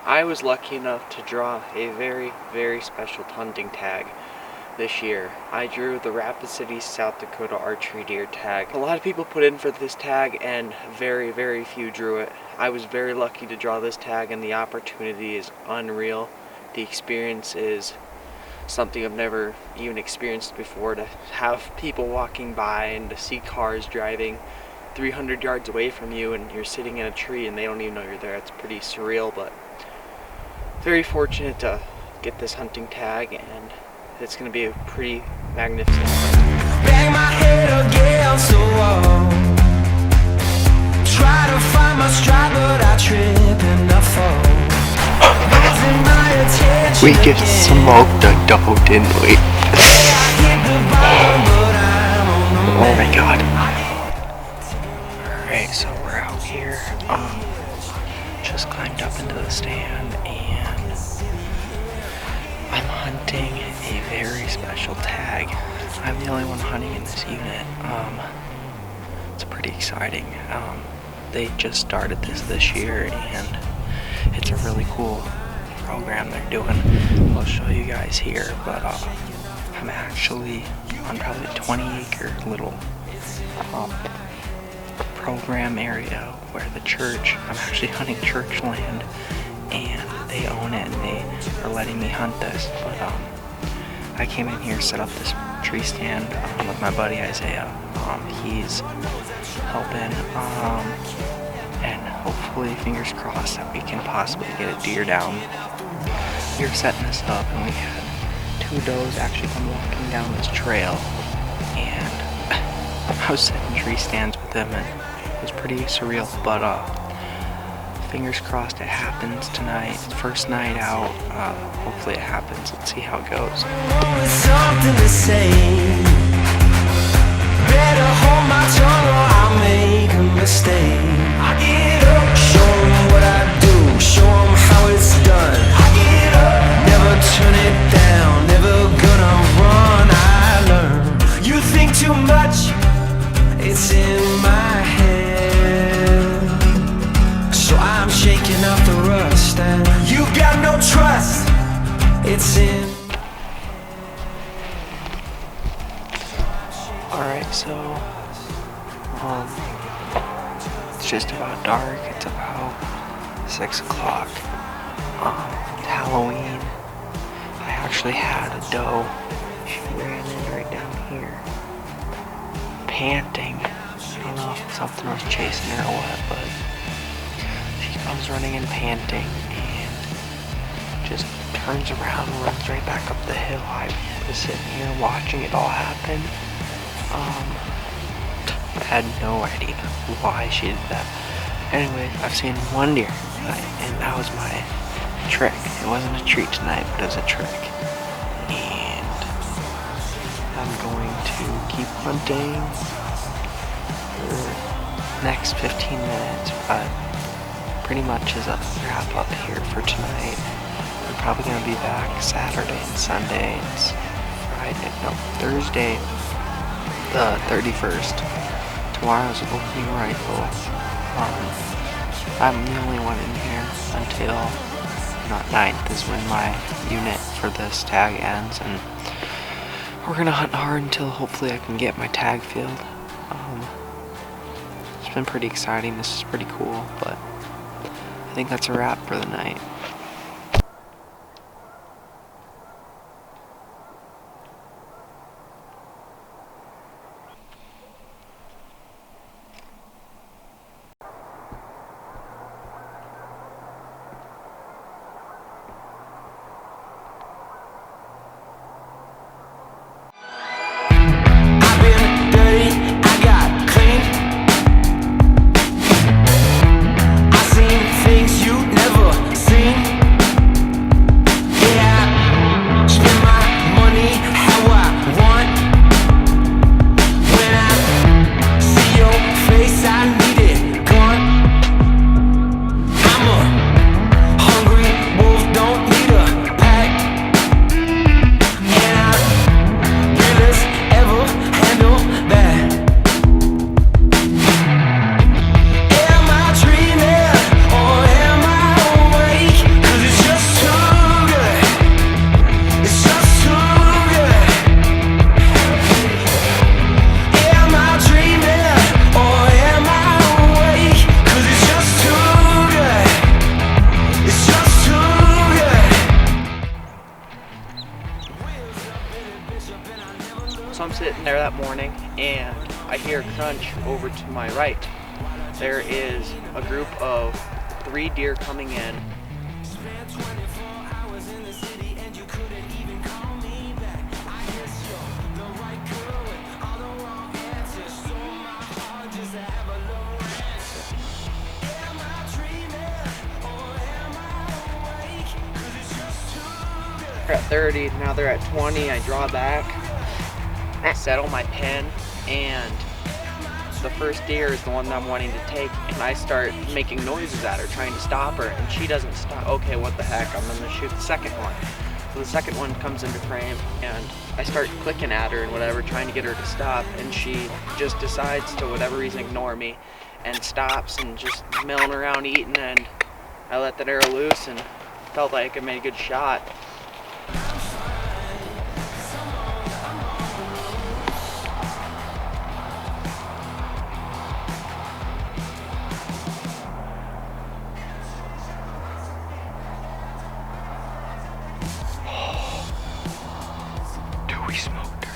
I was lucky enough to draw a very, very special hunting tag this year. I drew the Rapid City, South Dakota archery deer tag. A lot of people put in for this tag and very, very few drew it. I was very lucky to draw this tag, and the opportunity is unreal. The experience is something I've never even experienced before, to have people walking by and to see cars driving 300 yards away from you and you're sitting in a tree and they don't even know you're there. It's pretty surreal, but very fortunate to get this hunting tag, and it's going to be a pretty magnificent hunt. Bang my head against the wall, try to find my stride but I trip and I fall. We just smoked a doe, didn't we? Oh my god. Alright, so we're out here. Just climbed up into the stand and I'm hunting a very special tag. I'm the only one hunting in this unit. It's pretty exciting. They just started this year, and it's a really cool program they're doing. I'll show you guys here, but I'm actually on probably a 20-acre little program area where the church, I'm actually hunting church land, and they own it and they are letting me hunt this. But I came in here, set up this tree stand with my buddy Isaiah. He's helping, and hopefully, fingers crossed, that we can possibly get a deer down. We were setting this up and we had two does actually come walking down this trail, and I was setting tree stands with them and it was pretty surreal, but fingers crossed it happens tonight. First night out, hopefully it happens. Let's see how it goes. Something to say. Better hold my tongue or I'll make a mistake. I get up, show 'em what I do, show 'em how it's done. I get up, never turn it down, never gonna run, I learn. You think too much, it's in my head, so I'm shaking off the rust, and you got no trust, it's in. Alright, so it's just about dark. It's about 6 o'clock. It's Halloween. I actually had a doe. She ran in right down here, panting. I don't know if something was chasing her or what, but she comes running and panting and just turns around and runs right back up the hill. I was sitting here watching it all happen. I had no idea why she did that. Anyway, I've seen one deer tonight, and that was my trick. It wasn't a treat tonight, but it was a trick. And I'm going to keep hunting for the next 15 minutes, but pretty much is a wrap up here for tonight. I'm probably going to be back Saturday and Sunday. It's Thursday the 31st. Tomorrow's opening rifle. I'm the only one in here until 9th is when my unit for this tag ends, and we're gonna hunt hard until hopefully I can get my tag filled. It's been pretty exciting. This is pretty cool, but I think that's a wrap for the night. Things you've never seen. sitting there that morning and I hear a crunch over to my right. There is a group of 3 deer coming in. They're at 30, now they're at 20. I draw back, I settle my pen, and the first deer is the one that I'm wanting to take, and I start making noises at her, trying to stop her, and she doesn't stop. Okay, what the heck, I'm gonna shoot the second one. So the second one comes into frame, and I start clicking at her and whatever, trying to get her to stop, and she just decides to, whatever reason, ignore me, and stops and just milling around eating, and I let that arrow loose, and felt like I made a good shot. We smoked her.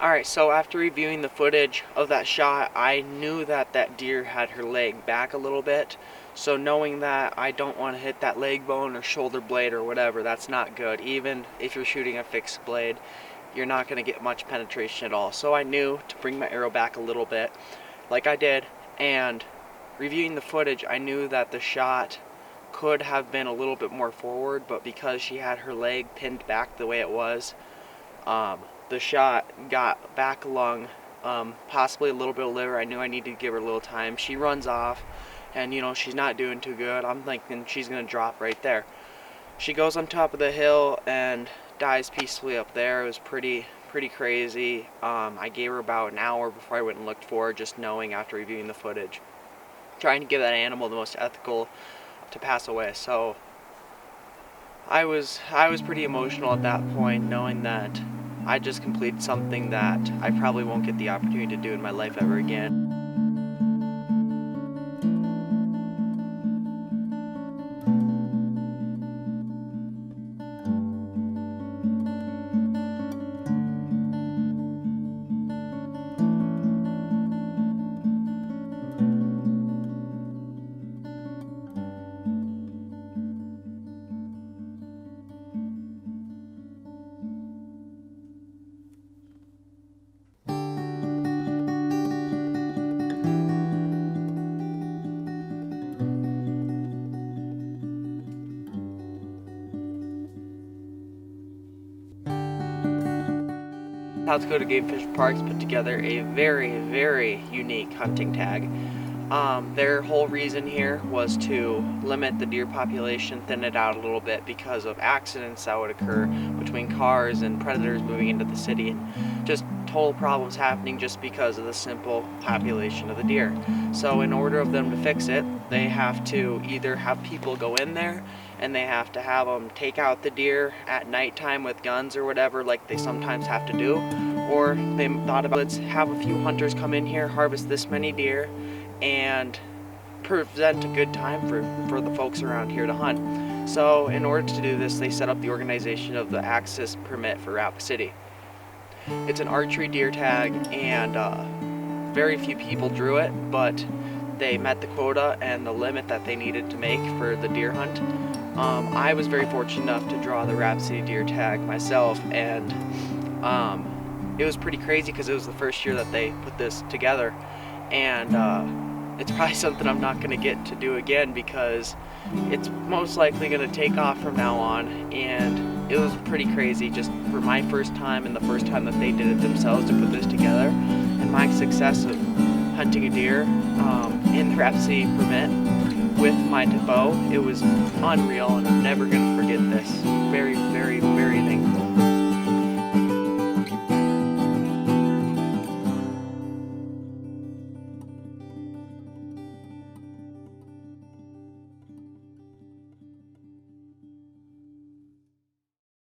Alright, so after reviewing the footage of that shot, I knew that that deer had her leg back a little bit. So knowing that, I don't want to hit that leg bone or shoulder blade or whatever. That's not good. Even if you're shooting a fixed blade, you're not going to get much penetration at all. So I knew to bring my arrow back a little bit, like I did. And reviewing the footage, I knew that the shot could have been a little bit more forward, but because she had her leg pinned back the way it was, the shot got back lung, possibly a little bit of liver. I knew I needed to give her a little time. She runs off, and you know, she's not doing too good. I'm thinking she's gonna drop right there. She goes on top of the hill and dies peacefully up there. It was pretty crazy. I gave her about an hour before I went and looked for her, just knowing after reviewing the footage, trying to give that animal the most ethical to pass away. So I was pretty emotional at that point, knowing that I just completed something that I probably won't get the opportunity to do in my life ever again. South Dakota Game Fish Parks put together a very unique hunting tag. Their whole reason here was to limit the deer population, thin it out a little bit because of accidents that would occur between cars and predators moving into the city, and just total problems happening just because of the simple population of the deer. So in order of them to fix it, they have to either have people go in there and they have to have them take out the deer at nighttime with guns or whatever, like they sometimes have to do, or they thought about, let's have a few hunters come in here, harvest this many deer, and present a good time for the folks around here to hunt. So in order to do this, they set up the organization of the access permit for Rapid City. It's an archery deer tag, and very few people drew it, but they met the quota and the limit that they needed to make for the deer hunt. I was very fortunate enough to draw the Rapid City deer tag myself, and it was pretty crazy because it was the first year that they put this together, and it's probably something I'm not going to get to do again because it's most likely going to take off from now on. And it was pretty crazy just for my first time and the first time that they did it themselves to put this together, and my success of hunting a deer in the Rapid City permit with my bow. It was unreal, and I'm never going to forget this. Very thankful.